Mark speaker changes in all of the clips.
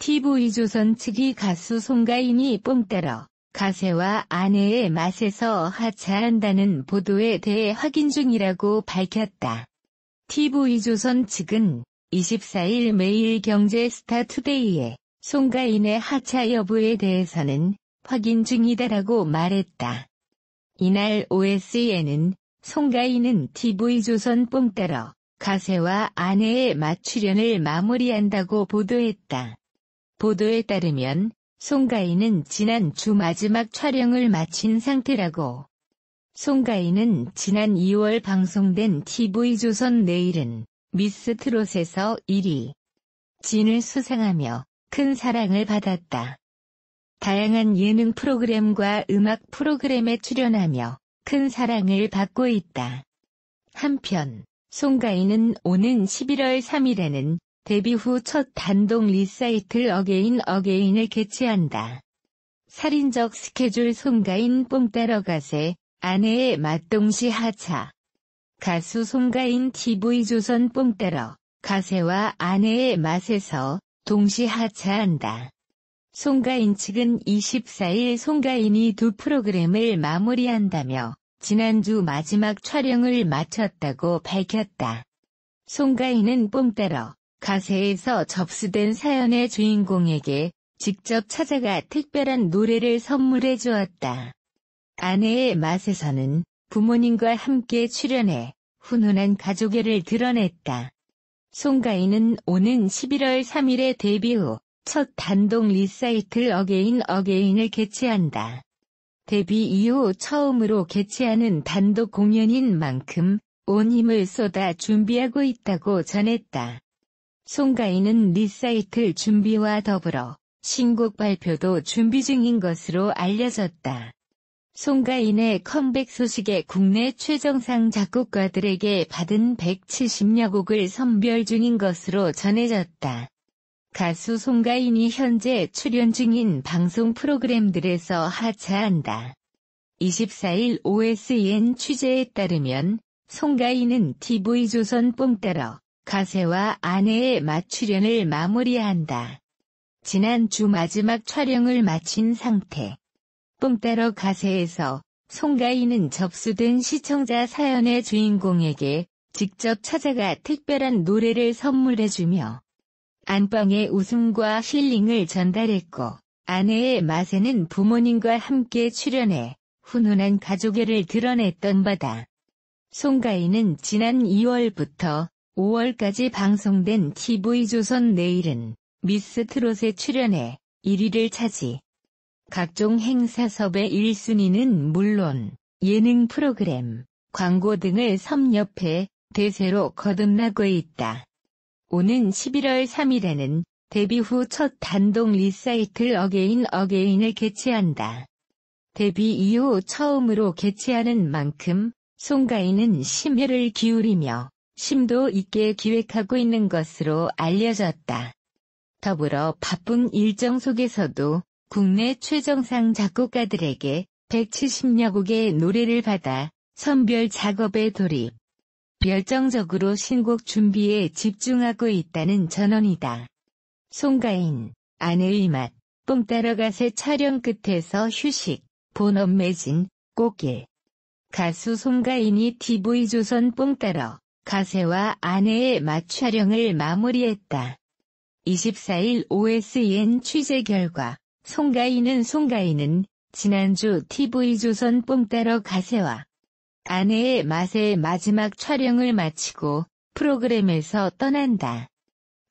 Speaker 1: TV조선 측이 가수 송가인이 뽕따러 가세와 아내의 맛에서 하차한다는 보도에 대해 확인 중이라고 밝혔다. TV조선 측은 24일 매일경제스타투데이에 송가인의 하차 여부에 대해서는 확인 중이다라고 말했다. 이날 OSN은 송가인은 TV조선 뽕따러 가세와 아내의 맛 출연을 마무리한다고 보도했다. 보도에 따르면 송가인은 지난 주 마지막 촬영을 마친 상태라고. 송가인은 지난 2월 방송된 TV조선 내일은 미스 트롯에서 1위 진을 수상하며 큰 사랑을 받았다. 다양한 예능 프로그램과 음악 프로그램에 출연하며 큰 사랑을 받고 있다. 한편 송가인은 오는 11월 3일에는 데뷔 후 첫 단독 리사이틀 어게인을 개최한다. 살인적 스케줄 송가인 뽕따러 가세, 아내의 맛 동시 하차. 가수 송가인 TV조선 뽕따러 가세와 아내의 맛에서 동시 하차한다. 송가인 측은 24일 송가인이 두 프로그램을 마무리한다며 지난주 마지막 촬영을 마쳤다고 밝혔다. 송가인은 뽕따러 가세에서 접수된 사연의 주인공에게 직접 찾아가 특별한 노래를 선물해 주었다. 아내의 맛에서는 부모님과 함께 출연해 훈훈한 가족애를 드러냈다. 송가인은 오는 11월 3일에 데뷔 후 첫 단독 리사이틀 어게인을 개최한다. 데뷔 이후 처음으로 개최하는 단독 공연인 만큼 온 힘을 쏟아 준비하고 있다고 전했다. 송가인은 리사이틀 준비와 더불어 신곡 발표도 준비 중인 것으로 알려졌다. 송가인의 컴백 소식에 국내 최정상 작곡가들에게 받은 170여 곡을 선별 중인 것으로 전해졌다. 가수 송가인이 현재 출연 중인 방송 프로그램들에서 하차한다. 24일 OSN 취재에 따르면 송가인은 TV조선 뽕따러 가세와 아내의 맛 출연을 마무리한다. 지난 주 마지막 촬영을 마친 상태. 뽕따러 가세에서 송가인은 접수된 시청자 사연의 주인공에게 직접 찾아가 특별한 노래를 선물해주며 안방의 웃음과 힐링을 전달했고, 아내의 맛에는 부모님과 함께 출연해 훈훈한 가족애를 드러냈던 바다. 송가인은 지난 2월부터 5월까지 방송된 TV조선 내일은 미스 트롯에 출연해 1위를 차지. 각종 행사 섭외 1순위는 물론 예능 프로그램, 광고 등을 섭렵해 대세로 거듭나고 있다. 오는 11월 3일에는 데뷔 후 첫 단독 리사이틀 어게인을 개최한다. 데뷔 이후 처음으로 개최하는 만큼 송가인은 심혈을 기울이며 심도 있게 기획하고 있는 것으로 알려졌다. 더불어 바쁜 일정 속에서도 국내 최정상 작곡가들에게 170여 곡의 노래를 받아 선별 작업에 돌입. 열정적으로 신곡 준비에 집중하고 있다는 전언이다. 송가인, 아내의 맛, 뽕따러 가세 촬영 끝에서 휴식, 본업 매진, 꽃길. 가수 송가인이 TV조선 뽕따러 가세와 아내의 맛 촬영을 마무리했다. 24일 OSN 취재 결과 송가인은 지난주 TV조선 뽕따러 가세와 아내의 맛의 마지막 촬영을 마치고 프로그램에서 떠난다.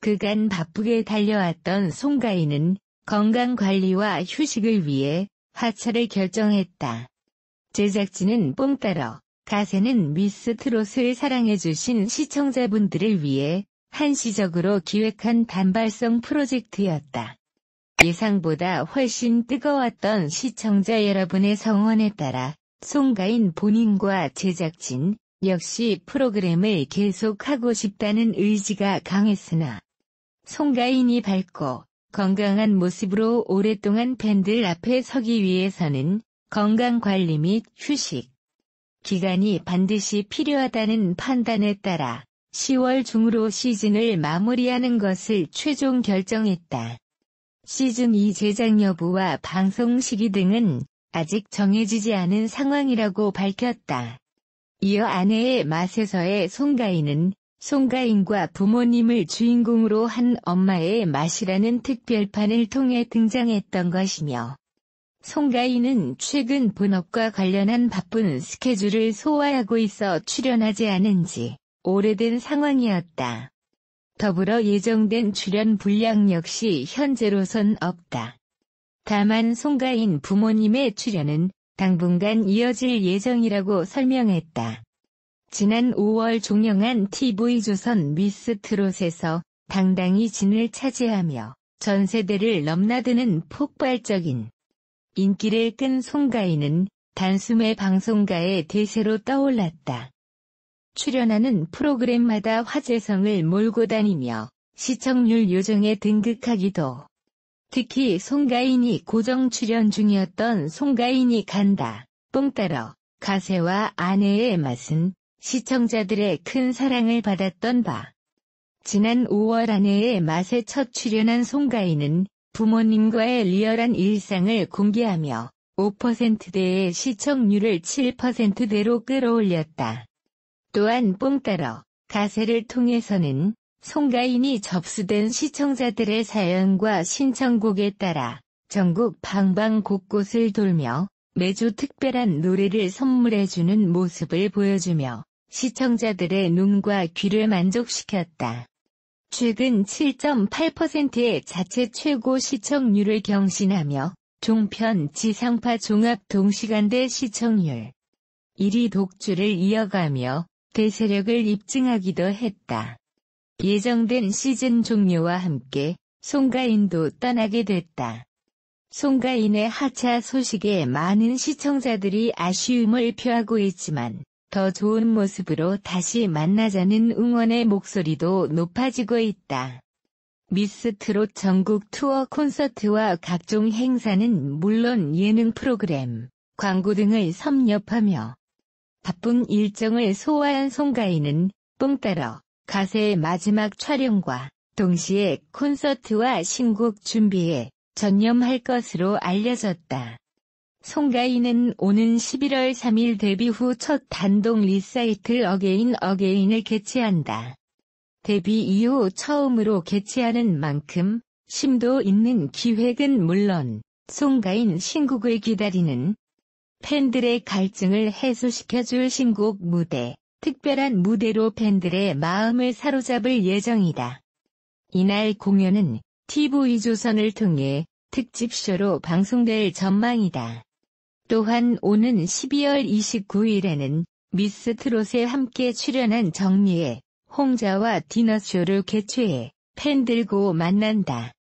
Speaker 1: 그간 바쁘게 달려왔던 송가인은 건강관리와 휴식을 위해 하차를 결정했다. 제작진은 뽕따러 가세는 미스 트롯을 사랑해주신 시청자분들을 위해 한시적으로 기획한 단발성 프로젝트였다. 예상보다 훨씬 뜨거웠던 시청자 여러분의 성원에 따라 송가인 본인과 제작진 역시 프로그램을 계속하고 싶다는 의지가 강했으나 송가인이 밝고 건강한 모습으로 오랫동안 팬들 앞에 서기 위해서는 건강관리 및 휴식 기간이 반드시 필요하다는 판단에 따라 10월 중으로 시즌을 마무리하는 것을 최종 결정했다. 시즌2 제작 여부와 방송 시기 등은 아직 정해지지 않은 상황이라고 밝혔다. 이어 아내의 맛에서의 송가인은 송가인과 부모님을 주인공으로 한 엄마의 맛이라는 특별판을 통해 등장했던 것이며, 송가인은 최근 본업과 관련한 바쁜 스케줄을 소화하고 있어 출연하지 않은 지 오래된 상황이었다. 더불어 예정된 출연 분량 역시 현재로선 없다. 다만 송가인 부모님의 출연은 당분간 이어질 예정이라고 설명했다. 지난 5월 종영한 TV조선 미스 트롯에서 당당히 진을 차지하며 전 세대를 넘나드는 폭발적인 인기를 끈 송가인은 단숨에 방송가의 대세로 떠올랐다. 출연하는 프로그램마다 화제성을 몰고 다니며 시청률 요정에 등극하기도. 특히 송가인이 고정 출연 중이었던 송가인이 간다, 뽕 따러 가세와 아내의 맛은 시청자들의 큰 사랑을 받았던 바. 지난 5월 아내의 맛에 첫 출연한 송가인은 부모님과의 리얼한 일상을 공개하며 5%대의 시청률을 7%대로 끌어올렸다. 또한 뽕 따러 가세를 통해서는 송가인이 접수된 시청자들의 사연과 신청곡에 따라 전국 방방 곳곳을 돌며 매주 특별한 노래를 선물해주는 모습을 보여주며 시청자들의 눈과 귀를 만족시켰다. 최근 7.8%의 자체 최고 시청률을 경신하며 종편 지상파 종합 동시간대 시청률 1위 독주를 이어가며 대세력을 입증하기도 했다. 예정된 시즌 종료와 함께 송가인도 떠나게 됐다. 송가인의 하차 소식에 많은 시청자들이 아쉬움을 표하고 있지만 더 좋은 모습으로 다시 만나자는 응원의 목소리도 높아지고 있다. 미스 트롯 전국 투어 콘서트와 각종 행사는 물론 예능 프로그램, 광고 등을 섭렵하며 바쁜 일정을 소화한 송가인은 뽕 따러 가세의 마지막 촬영과 동시에 콘서트와 신곡 준비에 전념할 것으로 알려졌다. 송가인은 오는 11월 3일 데뷔 후 첫 단독 리사이틀 어게인을 개최한다. 데뷔 이후 처음으로 개최하는 만큼 심도 있는 기획은 물론 송가인 신곡을 기다리는 팬들의 갈증을 해소시켜줄 신곡 무대, 특별한 무대로 팬들의 마음을 사로잡을 예정이다. 이날 공연은 TV조선을 통해 특집쇼로 방송될 전망이다. 또한 오는 12월 29일에는 미스 트롯에 함께 출연한 정미애, 홍자와 디너쇼를 개최해 팬들과 만난다.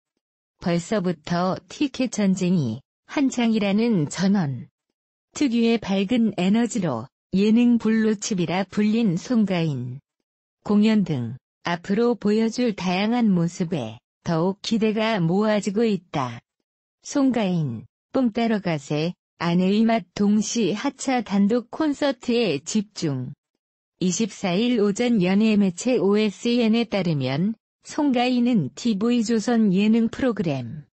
Speaker 1: 벌써부터 티켓 전쟁이 한창이라는 전원. 특유의 밝은 에너지로 예능 블루칩이라 불린 송가인. 공연 등 앞으로 보여줄 다양한 모습에 더욱 기대가 모아지고 있다. 송가인, 뽕 따러 가세, 아내의 맛 동시 하차 단독 콘서트에 집중. 24일 오전 연예 매체 OSN에 따르면 송가인은 TV조선 예능 프로그램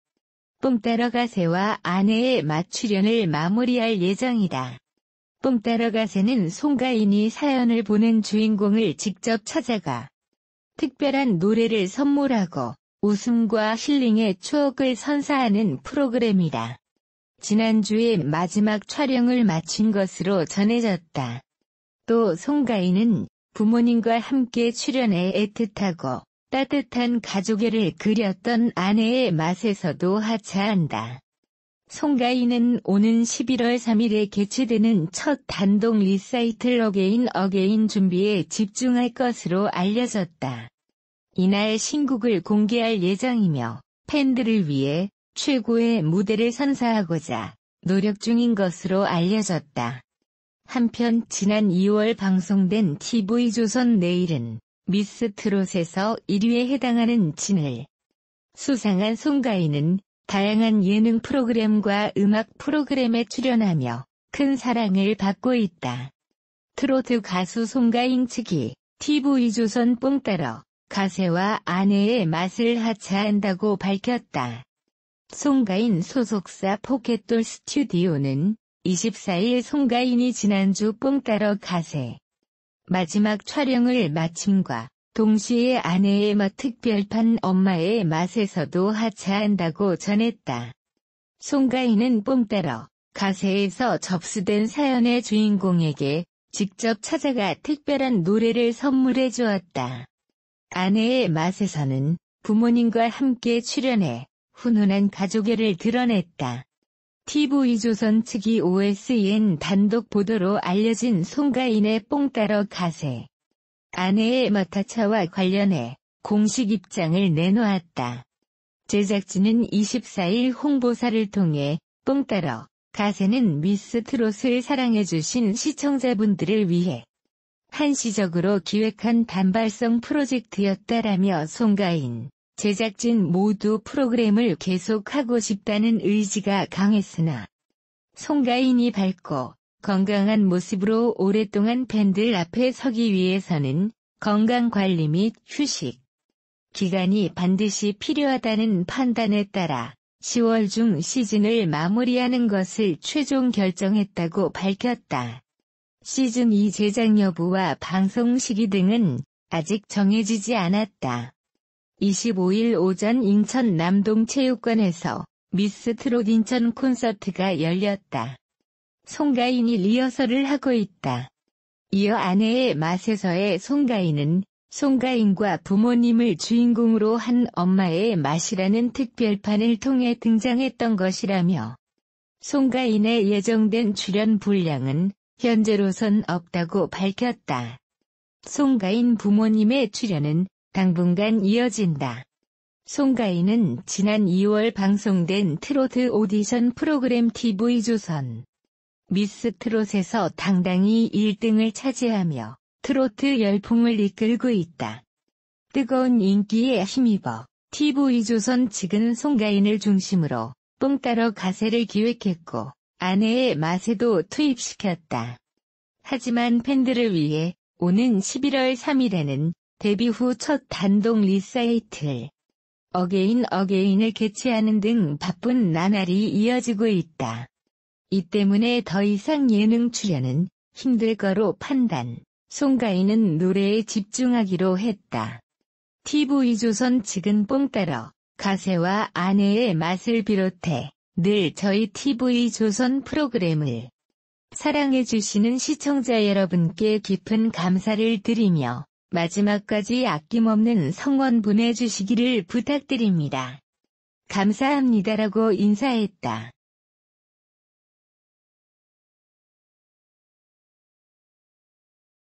Speaker 1: 뽕 따러 가세와 아내의 맛 출연을 마무리할 예정이다. 뽕 따러 가세는 송가인이 사연을 보낸 주인공을 직접 찾아가 특별한 노래를 선물하고 웃음과 힐링의 추억을 선사하는 프로그램이다. 지난주에 마지막 촬영을 마친 것으로 전해졌다. 또 송가인은 부모님과 함께 출연해 애틋하고 따뜻한 가족애를 그렸던 아내의 맛에서도 하차한다. 송가인은 오는 11월 3일에 개최되는 첫 단독 리사이틀 어게인 준비에 집중할 것으로 알려졌다. 이날 신곡을 공개할 예정이며 팬들을 위해 최고의 무대를 선사하고자 노력 중인 것으로 알려졌다. 한편 지난 2월 방송된 TV조선 내일은 미스 트롯에서 1위에 해당하는 진을 수상한 송가인은 다양한 예능 프로그램과 음악 프로그램에 출연하며 큰 사랑을 받고 있다. 트로트 가수 송가인 측이 TV조선 뽕 따러 가세와 아내의 맛을 하차한다고 밝혔다. 송가인 소속사 포켓돌 스튜디오는 24일 송가인이 지난주 뽕 따러 가세 마지막 촬영을 마침과 동시에 아내의 맛 특별판 엄마의 맛에서도 하차한다고 전했다. 송가인은 뽕 따러 가세에서 접수된 사연의 주인공에게 직접 찾아가 특별한 노래를 선물해 주었다. 아내의 맛에서는 부모님과 함께 출연해 훈훈한 가족애를 드러냈다. TV조선 측이 OSN 단독 보도로 알려진 송가인의 뽕 따러 가세 아내의 마타차와 관련해 공식 입장을 내놓았다. 제작진은 24일 홍보사를 통해 뽕 따러 가세는 미스 트롯을 사랑해주신 시청자분들을 위해 한시적으로 기획한 단발성 프로젝트였다라며 송가인, 제작진 모두 프로그램을 계속하고 싶다는 의지가 강했으나 송가인이 밝고 건강한 모습으로 오랫동안 팬들 앞에 서기 위해서는 건강관리 및 휴식 기간이 반드시 필요하다는 판단에 따라 10월 중 시즌을 마무리하는 것을 최종 결정했다고 밝혔다. 시즌2 제작 여부와 방송 시기 등은 아직 정해지지 않았다. 25일 오전 인천 남동체육관에서 미스 트롯 인천 콘서트가 열렸다. 송가인이 리허설을 하고 있다. 이어 아내의 맛에서의 송가인은 송가인과 부모님을 주인공으로 한 엄마의 맛이라는 특별판을 통해 등장했던 것이라며 송가인의 예정된 출연 분량은 현재로선 없다고 밝혔다. 송가인 부모님의 출연은 당분간 이어진다. 송가인은 지난 2월 방송된 트로트 오디션 프로그램 TV조선 미스 트롯에서 당당히 1등을 차지하며 트로트 열풍을 이끌고 있다. 뜨거운 인기에 힘입어 TV조선 측은 송가인을 중심으로 뽕 따러 가세를 기획했고 아내의 맛에도 투입시켰다. 하지만 팬들을 위해 오는 11월 3일에는 데뷔 후 첫 단독 리사이틀 어게인을 개최하는 등 바쁜 나날이 이어지고 있다. 이 때문에 더 이상 예능 출연은 힘들 거로 판단. 송가인은 노래에 집중하기로 했다. TV조선 측은 뽕 따러 가세와 아내의 맛을 비롯해 늘 저희 TV조선 프로그램을 사랑해주시는 시청자 여러분께 깊은 감사를 드리며 마지막까지 아낌없는 성원 보내주시기를 부탁드립니다. 감사합니다라고 인사했다.